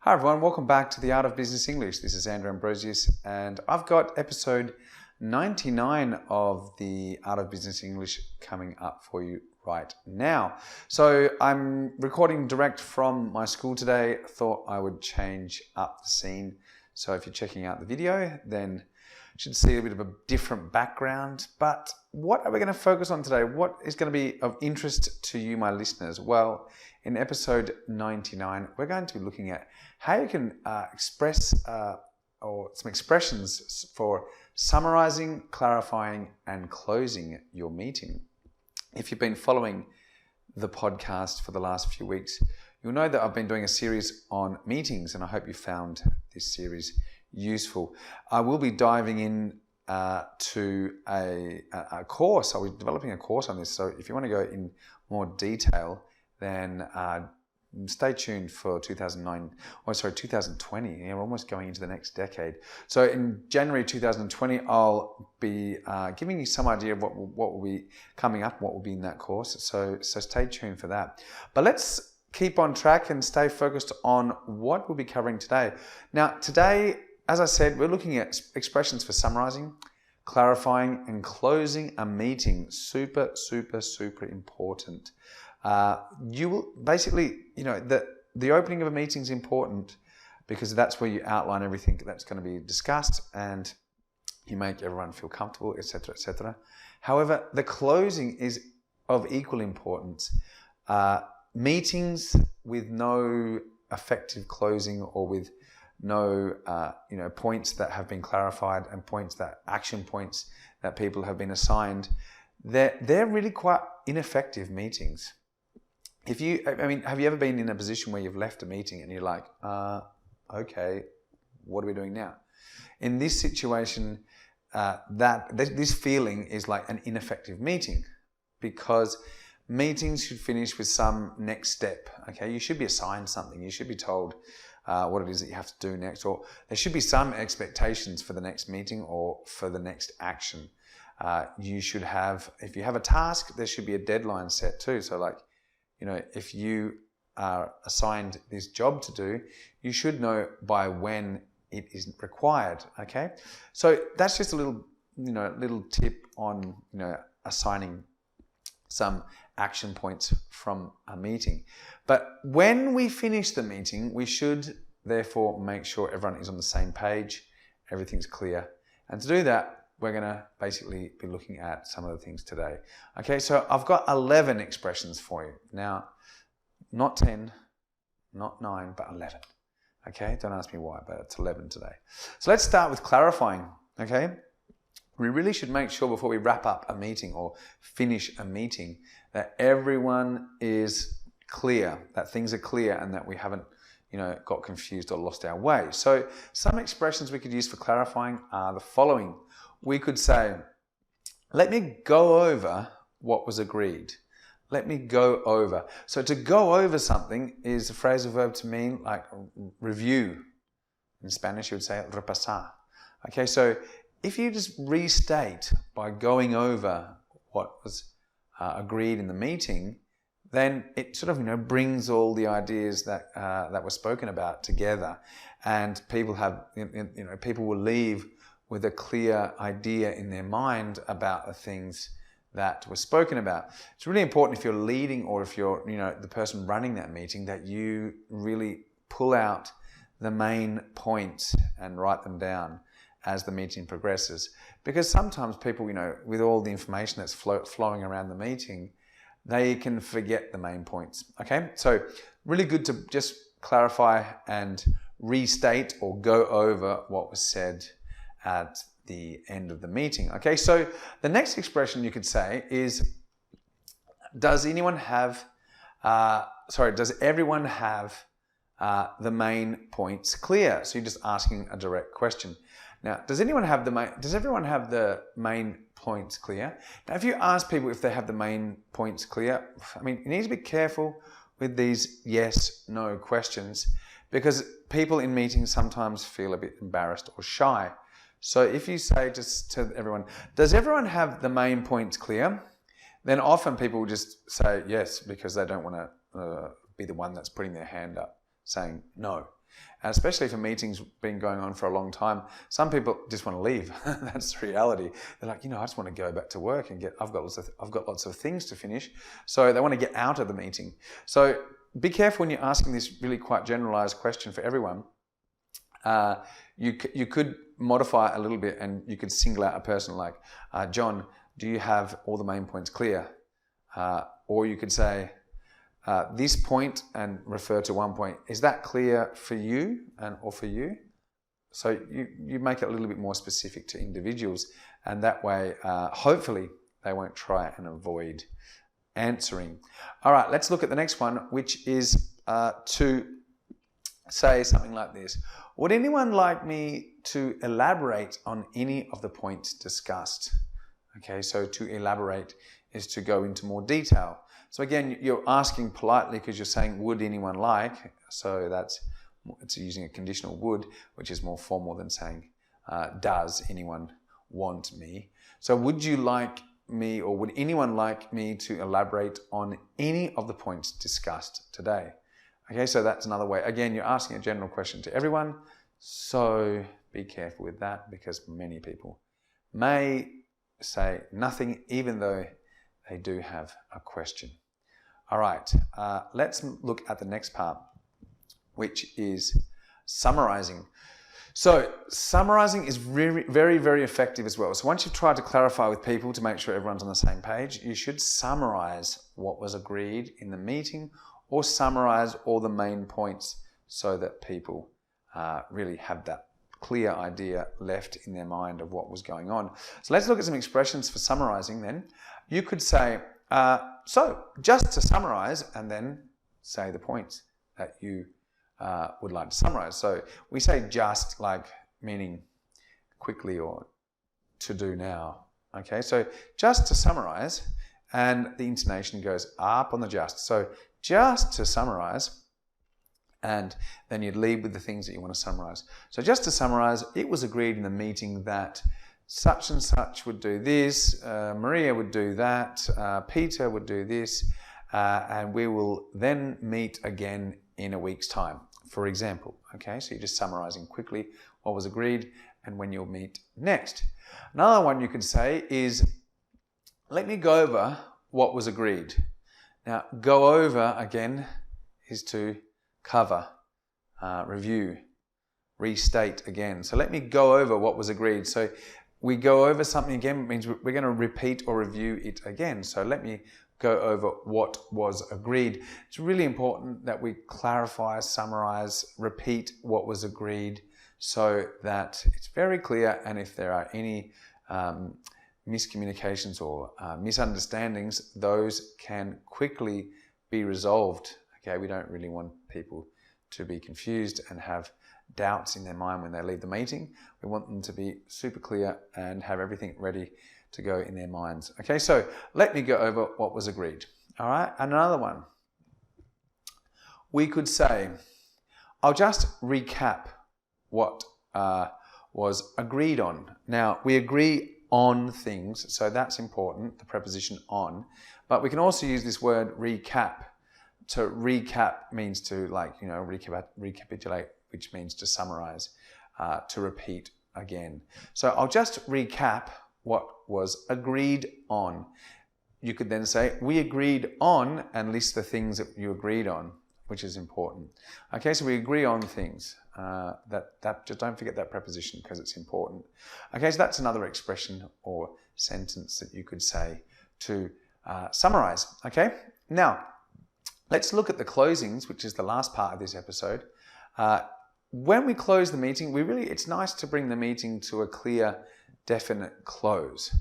Hi everyone, welcome back to the Art of Business English. This is Andrew Ambrosius and I've got episode 99 of the Art of Business English coming up for you right now. So I'm recording direct from my school today. Thought I would change up the scene. So if you're checking out the video, then you should see a bit of a different background. But what are we going to focus on today? What is going to be of interest to you, my listeners? Well, in episode 99, we're going to be looking at how you can express or some expressions for summarising, clarifying, and closing your meeting. If you've been following the podcast for the last few weeks, you'll know that I've been doing a series on meetings, and I hope you found this series useful. I will be diving in to a course. I'll be developing a course on this. So if you want to go in more detail, then stay tuned for 2020. Yeah, we're almost going into the next decade. So in January 2020, I'll be giving you some idea of what will be coming up, what will be in that course. So stay tuned for that. But let's keep on track and stay focused on what we'll be covering today. Now, today, as I said, we're looking at expressions for summarizing, clarifying, and closing a meeting. Super, super, super important. You will basically, the opening of a meeting is important because that's where you outline everything that's going to be discussed and you make everyone feel comfortable, etc., etc. However, the closing is of equal importance. Meetings with no effective closing or with no, points that have been clarified and action points that people have been assigned, they're really quite ineffective meetings. Have you ever been in a position where you've left a meeting and you're like, okay, what are we doing now? In this situation, this feeling is like an ineffective meeting because meetings should finish with some next step. Okay, you should be assigned something. You should be told what it is that you have to do next, or there should be some expectations for the next meeting or for the next action. You should have, if you have a task, there should be a deadline set too. So like, if you are assigned this job to do, you should know by when it is required, okay? So that's just a little tip on, assigning some action points from a meeting. But when we finish the meeting, we should therefore make sure everyone is on the same page, everything's clear. And to do that, we're going to basically be looking at some of the things today. Okay, so I've got 11 expressions for you. Now, not 10, not 9, but 11. Okay, don't ask me why, but it's 11 today. So let's start with clarifying, okay? We really should make sure before we wrap up a meeting or finish a meeting that everyone is clear, that things are clear and that we haven't got confused or lost our way. So some expressions we could use for clarifying are the following. We could say, let me go over what was agreed. Let me go over. So to go over something is a phrasal verb to mean like review. In Spanish, you would say repasar. Okay, so if you just restate by going over what was agreed in the meeting, then it sort of brings all the ideas that were spoken about together, and people will leave with a clear idea in their mind about the things that were spoken about. It's really important if you're leading or if you're the person running that meeting that you really pull out the main points and write them down as the meeting progresses, because sometimes people with all the information that's flowing around the meeting, they can forget the main points. Okay, so really good to just clarify and restate or go over what was said at the end of the meeting. Okay, so the next expression you could say is, does everyone have the main points clear? So you're just asking a direct question. Now, does everyone have the main points clear? Now, if you ask people if they have the main points clear, you need to be careful with these yes, no questions, because people in meetings sometimes feel a bit embarrassed or shy. So if you say just to everyone, does everyone have the main points clear? Then often people will just say yes because they don't want to be the one that's putting their hand up saying no. And especially if a meeting's been going on for a long time, some people just want to leave. That's the reality. They're like, I just want to go back to work and I've got lots of things to finish. So they want to get out of the meeting. So be careful when you're asking this really quite generalized question for everyone. You could modify it a little bit, and you could single out a person like, John, do you have all the main points clear? Or you could say, this point, and refer to one point. Is that clear for you or for you? So you make it a little bit more specific to individuals, and that way, hopefully, they won't try and avoid answering. All right, let's look at the next one, which is to say something like this. Would anyone like me to elaborate on any of the points discussed? Okay, so to elaborate is to go into more detail. So again, you're asking politely because you're saying, would anyone like? So it's using a conditional would, which is more formal than saying, does anyone want me? So would you like me, or would anyone like me to elaborate on any of the points discussed today? Okay, so that's another way. Again, you're asking a general question to everyone. So be careful with that, because many people may say nothing even though they do have a question. All right, let's look at the next part, which is summarising. So summarising is very, very, very effective as well. So once you've tried to clarify with people to make sure everyone's on the same page, you should summarise what was agreed in the meeting, or summarise all the main points so that people really have that clear idea left in their mind of what was going on. So let's look at some expressions for summarising then. You could say, so just to summarise, and then say the points that you would like to summarise. So we say just, like meaning quickly or to do now. Okay, so just to summarise, and the intonation goes up on the just. So just to summarise, and then you'd lead with the things that you want to summarise. So just to summarise, it was agreed in the meeting that such and such would do this, Maria would do that, Peter would do this, and we will then meet again in a week's time, for example. Okay, so you're just summarising quickly what was agreed and when you'll meet next. Another one you could say is, let me go over what was agreed. Now, go over again is to cover, review, restate again. So let me go over what was agreed. So we go over something again means we're going to repeat or review it again. So let me go over what was agreed. It's really important that we clarify, summarize, repeat what was agreed so that it's very clear, and if there are any miscommunications or misunderstandings, those can quickly be resolved. Okay, we don't really want people to be confused and have doubts in their mind when they leave the meeting. We want them to be super clear and have everything ready to go in their minds. Okay, so let me go over what was agreed. All right, another one. We could say, I'll just recap what was agreed on. Now, we agree on things, so that's important, the preposition on, but we can also use this word recap. To recap means to, like, recapitulate, which means to summarize, to repeat again. So I'll just recap what was agreed on. You could then say, we agreed on, and list the things that you agreed on, which is important. Okay, so we agree on things. Just don't forget that preposition because it's important. Okay, so that's another expression or sentence that you could say to summarize. Okay, now let's look at the closings, which is the last part of this episode. When we close the meeting, it's nice to bring the meeting to a clear, definite close.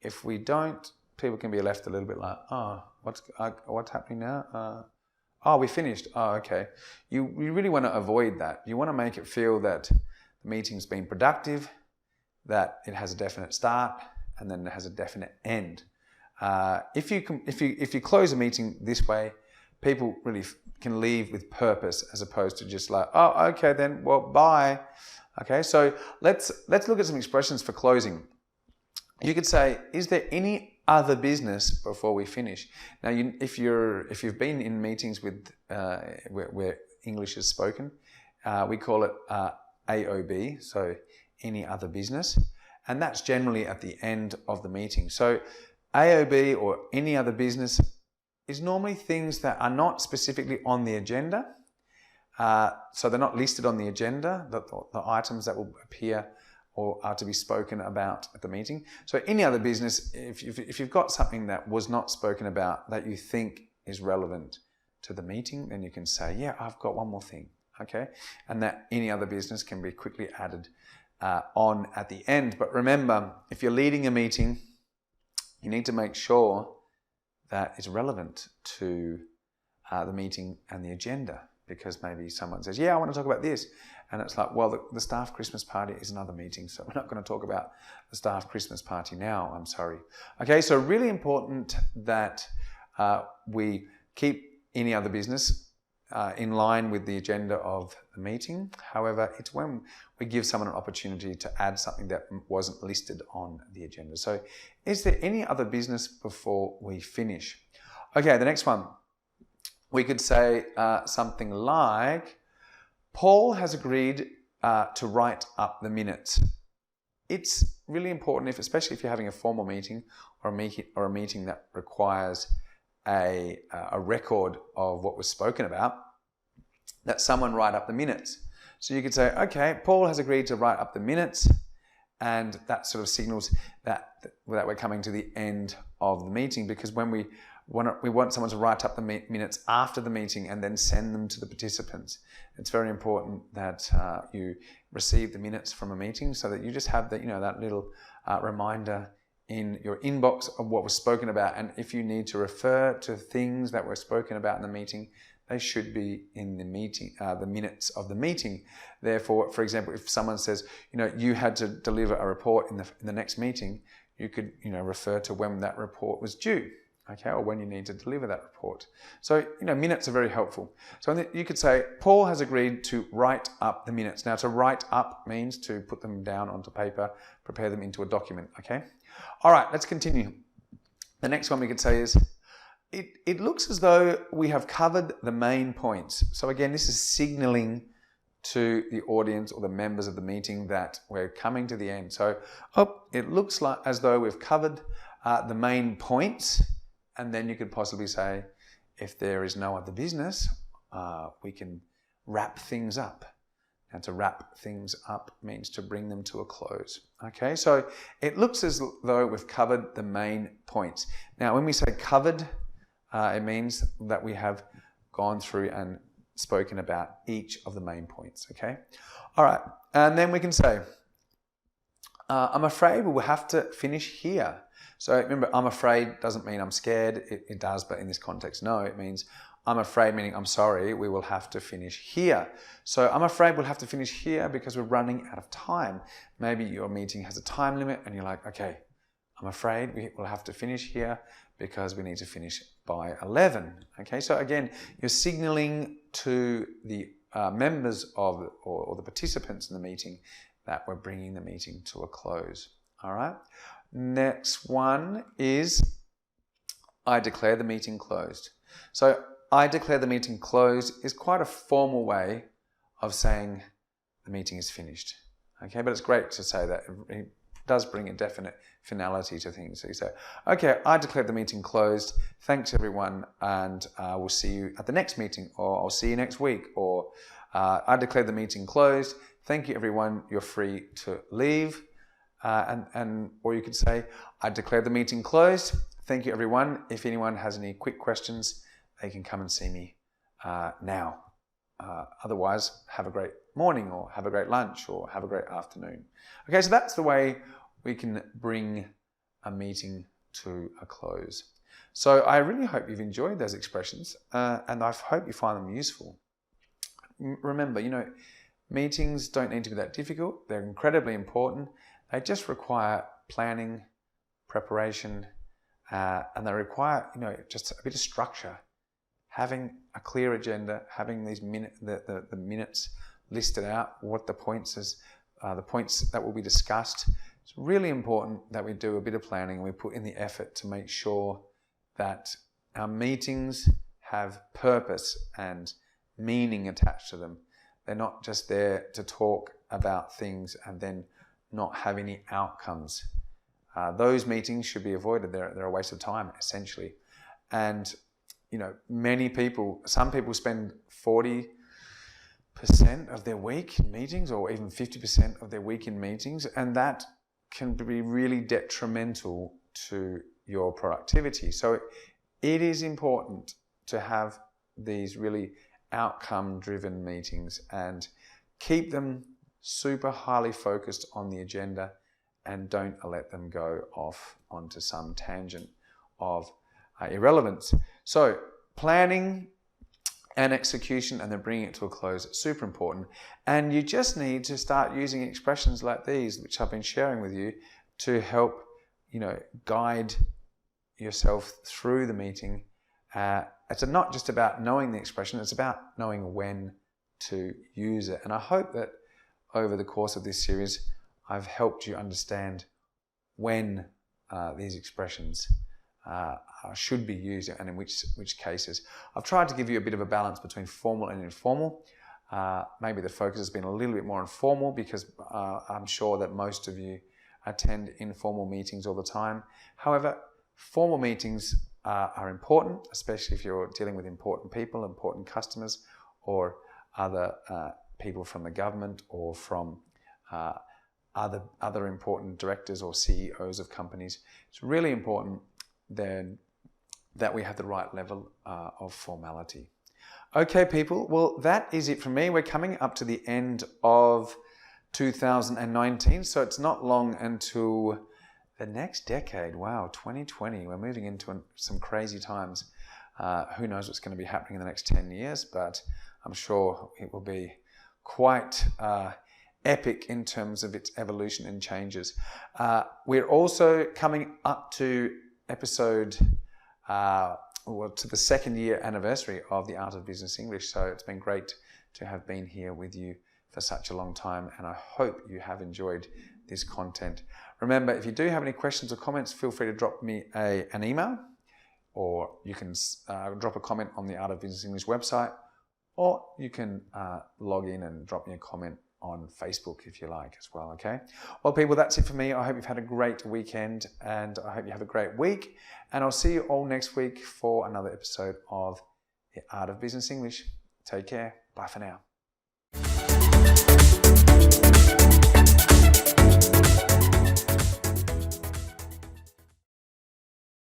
If we don't, people can be left a little bit like, oh, what's happening now? Oh, we finished. Oh, okay. You really want to avoid that. You want to make it feel that the meeting's been productive, that it has a definite start, and then it has a definite end. If you close a meeting this way, people really can leave with purpose, as opposed to just like, oh, okay then, well, bye. Okay, so let's look at some expressions for closing. You could say, is there any other business before we finish? Now, if you've been in meetings with where English is spoken, We call it AOBE, so any other business, and that's generally at the end of the meeting. So AOB or any other business is normally things that are not specifically on the agenda. So they're not listed on the agenda, the items that will appear or are to be spoken about at the meeting. So any other business, if you've got something that was not spoken about that you think is relevant to the meeting, then you can say, yeah, I've got one more thing, okay? And that any other business can be quickly added on at the end. But remember, if you're leading a meeting, you need to make sure that it's relevant to the meeting and the agenda, because maybe someone says, yeah, I want to talk about this. And it's like, well, the staff Christmas party is another meeting, so we're not going to talk about the staff Christmas party now, I'm sorry. Okay, so really important that we keep any other business in line with the agenda of the meeting. However, it's when we give someone an opportunity to add something that wasn't listed on the agenda. So is there any other business before we finish? Okay, the next one. We could say something like, Paul has agreed to write up the minutes. It's really important, especially if you're having a formal meeting or a meeting that requires a record of what was spoken about, that someone write up the minutes. So you could say, okay, Paul has agreed to write up the minutes, and that sort of signals that we're coming to the end of the meeting, because when we want someone to write up the minutes after the meeting and then send them to the participants. It's very important that you receive the minutes from a meeting, so that you just have that little reminder in your inbox of what was spoken about. And if you need to refer to things that were spoken about in the meeting, they should be in the meeting, the minutes of the meeting. Therefore, for example, if someone says, you had to deliver a report in the next meeting, you could, refer to when that report was due. Okay, or when you need to deliver that report. So, minutes are very helpful. So you could say, Paul has agreed to write up the minutes. Now, to write up means to put them down onto paper, prepare them into a document, okay? All right, let's continue. The next one we could say is, it looks as though we have covered the main points. So again, this is signaling to the audience or the members of the meeting that we're coming to the end. So, it looks like as though we've covered the main points. And then you could possibly say, if there is no other business, we can wrap things up. And to wrap things up means to bring them to a close. Okay, so it looks as though we've covered the main points. Now, when we say covered, it means that we have gone through and spoken about each of the main points. Okay, all right, and then we can say, I'm afraid we will have to finish here. So remember, I'm afraid doesn't mean I'm scared. It does, but in this context, no. It means I'm afraid, meaning I'm sorry, we will have to finish here. So I'm afraid we'll have to finish here because we're running out of time. Maybe your meeting has a time limit and you're like, okay, I'm afraid we will have to finish here because we need to finish by 11. Okay, so again, you're signaling to the members of or the participants in the meeting that we're bringing the meeting to a close. All right. Next one is, I declare the meeting closed. So I declare the meeting closed is quite a formal way of saying the meeting is finished. Okay, but it's great to say that. It does bring a definite finality to things. So you say, okay, I declare the meeting closed. Thanks everyone, and we'll see you at the next meeting, or I'll see you next week, or I declare the meeting closed. Thank you everyone, you're free to leave. Or you could say, I declare the meeting closed. Thank you, everyone. If anyone has any quick questions, they can come and see me now. Otherwise, have a great morning, or have a great lunch, or have a great afternoon. Okay, so that's the way we can bring a meeting to a close. So I really hope you've enjoyed those expressions, and I hope you find them useful. Remember, meetings don't need to be that difficult. They're incredibly important. They just require planning, preparation, and they require, just a bit of structure. Having a clear agenda, having these the minutes listed out, what the points is, the points that will be discussed. It's really important that we do a bit of planning and we put in the effort to make sure that our meetings have purpose and meaning attached to them. They're not just there to talk about things and then not have any outcomes. Those meetings should be avoided. They're a waste of time, essentially. And, some people spend 40% of their week in meetings, or even 50% of their week in meetings, and that can be really detrimental to your productivity. So it is important to have these really outcome-driven meetings and keep them super highly focused on the agenda, and don't let them go off onto some tangent of irrelevance. So planning and execution, and then bringing it to a close, super important. And you just need to start using expressions like these, which I've been sharing with you, to help guide yourself through the meeting. It's not just about knowing the expression, it's about knowing when to use it. And I hope that over the course of this series, I've helped you understand when these expressions should be used and in which cases. I've tried to give you a bit of a balance between formal and informal. Maybe the focus has been a little bit more informal because I'm sure that most of you attend informal meetings all the time. However, formal meetings are important, especially if you're dealing with important people, important customers, or other people from the government, or from other important directors or CEOs of companies. It's really important then that we have the right level of formality. Okay, people, well, that is it from me. We're coming up to the end of 2019, so it's not long until the next decade. Wow, 2020. We're moving into some crazy times. Who knows what's going to be happening in the next 10 years, but I'm sure it will be quite epic in terms of its evolution and changes. We're also coming up to episode, to the second year anniversary of the Art of Business English. So it's been great to have been here with you for such a long time, and I hope you have enjoyed this content. Remember, if you do have any questions or comments, feel free to drop me an email, or you can drop a comment on the Art of Business English website, or you can log in and drop me a comment on Facebook if you like as well, okay? Well, people, that's it for me. I hope you've had a great weekend, and I hope you have a great week, and I'll see you all next week for another episode of the Art of Business English. Take care. Bye for now.